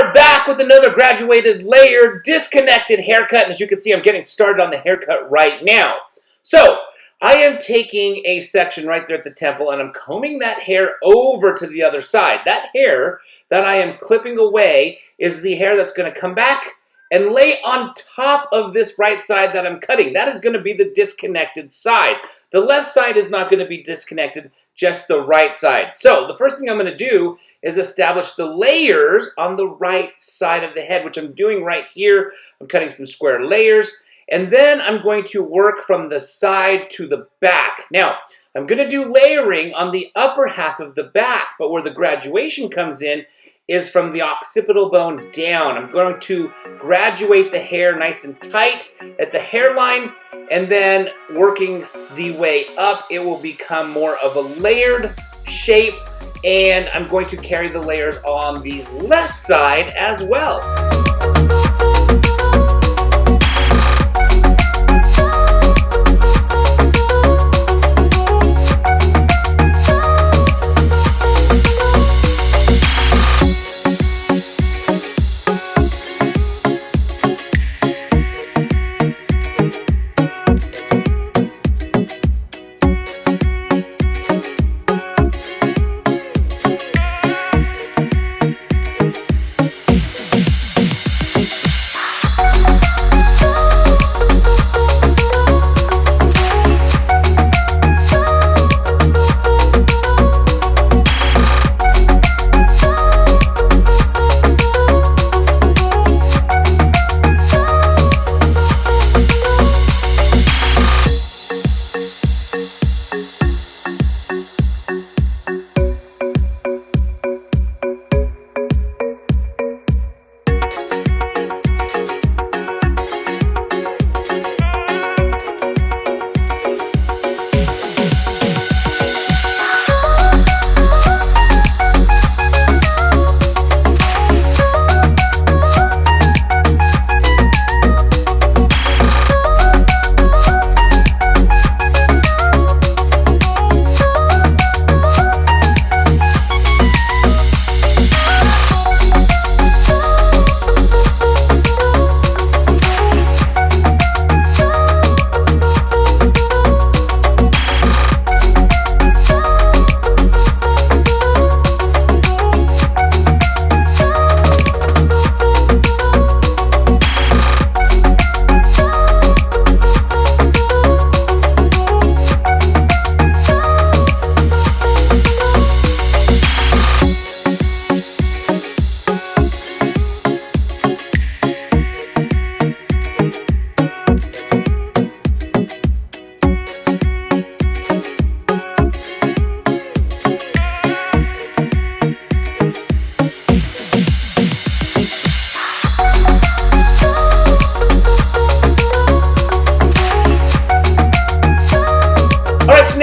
are back with another graduated layer disconnected haircut, and as you can see, I'm getting started on the haircut right now. So I am taking a section right there at the temple and I'm combing that hair over to the other side. That hair that I am clipping away is the hair that's going to come back and lay on top of this right side that I'm cutting. That is going to be the disconnected side. The left side is not going to be disconnected, just the right side. So the first thing I'm going to do is establish the layers on the right side of the head, which I'm doing right here. I'm cutting some square layers. And then I'm going to work from the side to the back. Now, I'm going to do layering on the upper half of the back, but where the graduation comes in is from the occipital bone down. I'm going to graduate the hair nice and tight at the hairline, and then working the way up, it will become more of a layered shape, and I'm going to carry the layers on the left side as well.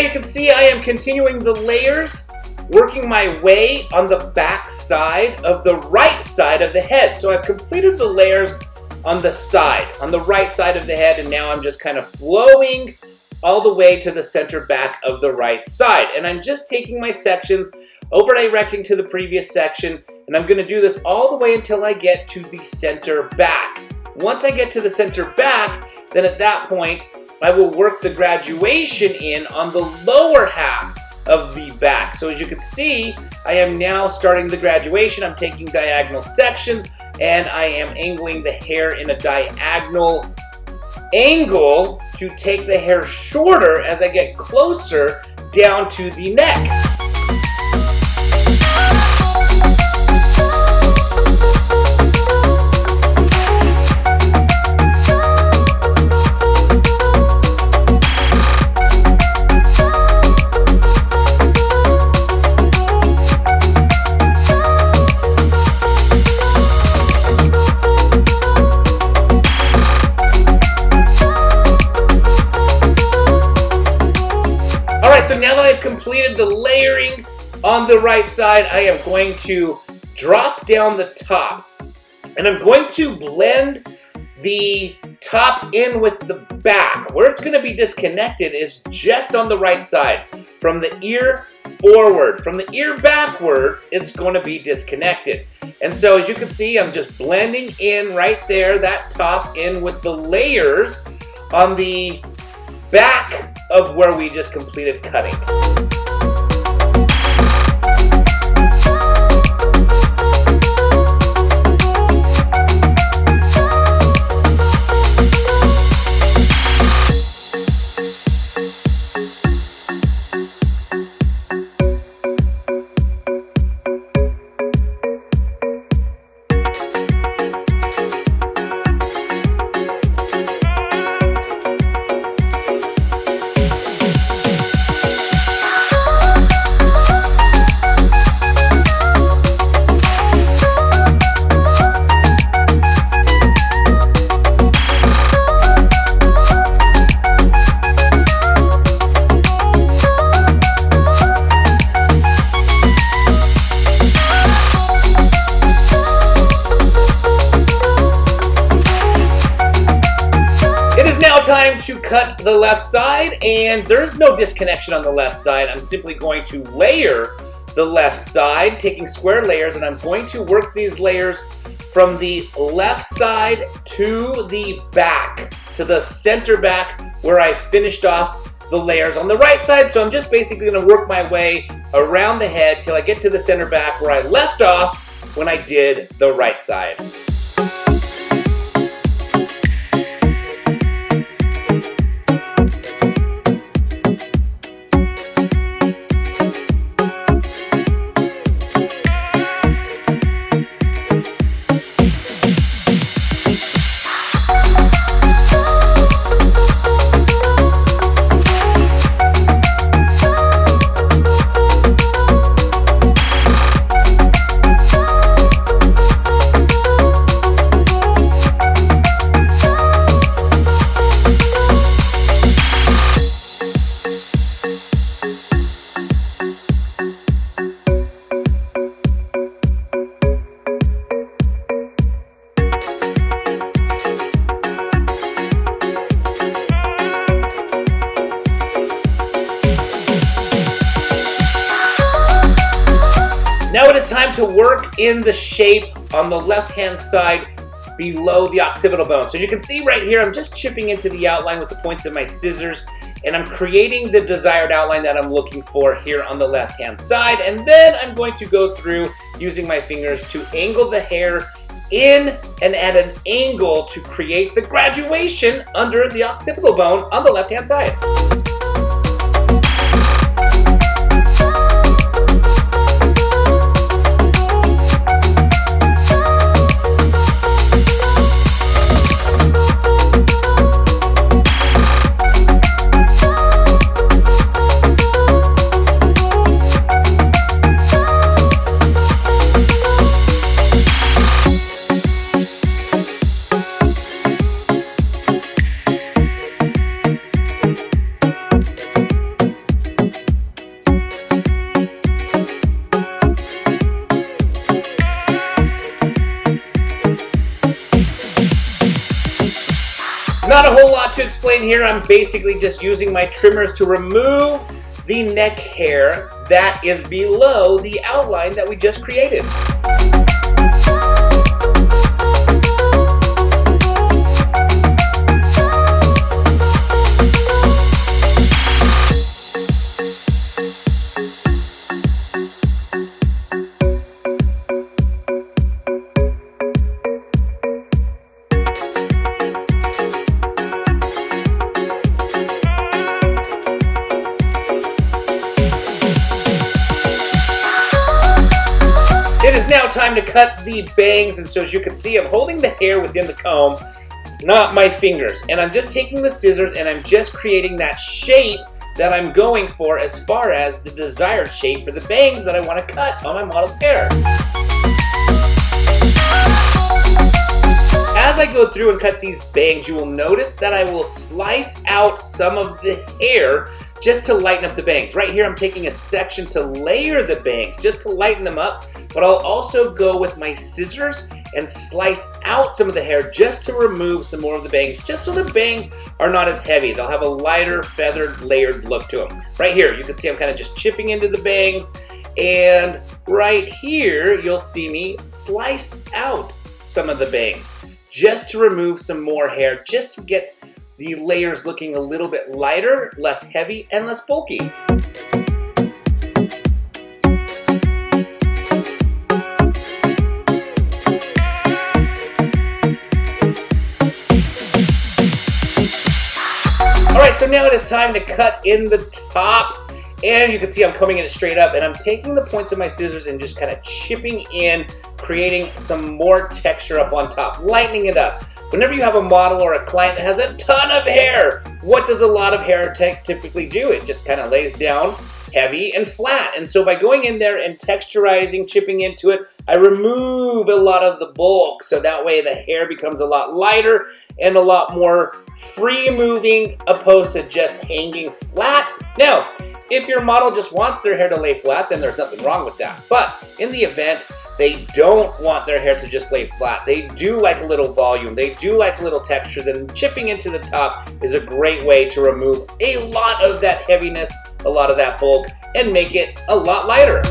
You can see I am continuing the layers, working my way on the back side of the right side of the head. So I've completed the layers on the side, on the right side of the head, and now I'm just kind of flowing all the way to the center back of the right side. And I'm just taking my sections, over directing to the previous section, and I'm going to do this all the way until I get to the center back. Once I get to the center back, then at that point, I will work the graduation in on the lower half of the back. So as you can see, I am now starting the graduation. I'm taking diagonal sections and I am angling the hair in a diagonal angle to take the hair shorter as I get closer down to the neck. So now that I've completed the layering on the right side, I am going to drop down the top and I'm going to blend the top in with the back. Where it's going to be disconnected is just on the right side. From the ear forward. From the ear backwards, it's going to be disconnected. And so as you can see, I'm just blending in right there, that top in with the layers on the back of where we just completed cutting. Time to cut the left side, and there's no disconnection on the left side. I'm simply going to layer the left side, taking square layers, and I'm going to work these layers from the left side to the back, to the center back where I finished off the layers on the right side. So I'm just basically going to work my way around the head till I get to the center back where I left off when I did the right side. Now it is time to work in the shape on the left-hand side below the occipital bone. So as you can see right here, I'm just chipping into the outline with the points of my scissors, and I'm creating the desired outline that I'm looking for here on the left-hand side. And then I'm going to go through using my fingers to angle the hair in and at an angle to create the graduation under the occipital bone on the left-hand side. Not a whole lot to explain here. I'm basically just using my trimmers to remove the neck hair that is below the outline that we just created. It is now time to cut the bangs, and so as you can see, I'm holding the hair within the comb, not my fingers. And I'm just taking the scissors and I'm just creating that shape that I'm going for as far as the desired shape for the bangs that I want to cut on my model's hair. As I go through and cut these bangs, you will notice that I will slice out some of the hair just to lighten up the bangs. Right here, I'm taking a section to layer the bangs, just to lighten them up, but I'll also go with my scissors and slice out some of the hair just to remove some more of the bangs, just so the bangs are not as heavy. They'll have a lighter, feathered, layered look to them. Right here, you can see I'm kind of just chipping into the bangs, and right here, you'll see me slice out some of the bangs, just to remove some more hair, just to get the layers looking a little bit lighter, less heavy, and less bulky. Alright, so now it is time to cut in the top. And you can see I'm combing it straight up, and I'm taking the points of my scissors and just kind of chipping in, creating some more texture up on top, lightening it up. Whenever you have a model or a client that has a ton of hair, what does a lot of hair typically do? It just kind of lays down heavy and flat. And so by going in there and texturizing, chipping into it, I remove a lot of the bulk, so that way the hair becomes a lot lighter and a lot more free moving, opposed to just hanging flat. Now, if your model just wants their hair to lay flat, then there's nothing wrong with that. But in the event they don't want their hair to just lay flat, they do like a little volume, they do like a little texture, then chipping into the top is a great way to remove a lot of that heaviness, a lot of that bulk, and make it a lot lighter.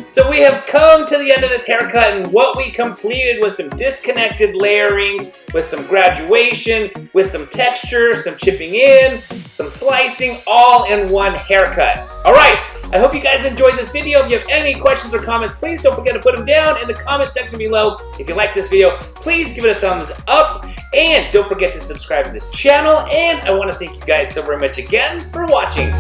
So we have come to the end of this haircut, and what we completed was some disconnected layering, with some graduation, with some texture, some chipping in, some slicing, all in one haircut. All right, I hope you guys enjoyed this video. If you have any questions or comments, please don't forget to put them down in the comment section below. If you like this video, please give it a thumbs up, and don't forget to subscribe to this channel. And I want to thank you guys so very much again for watching.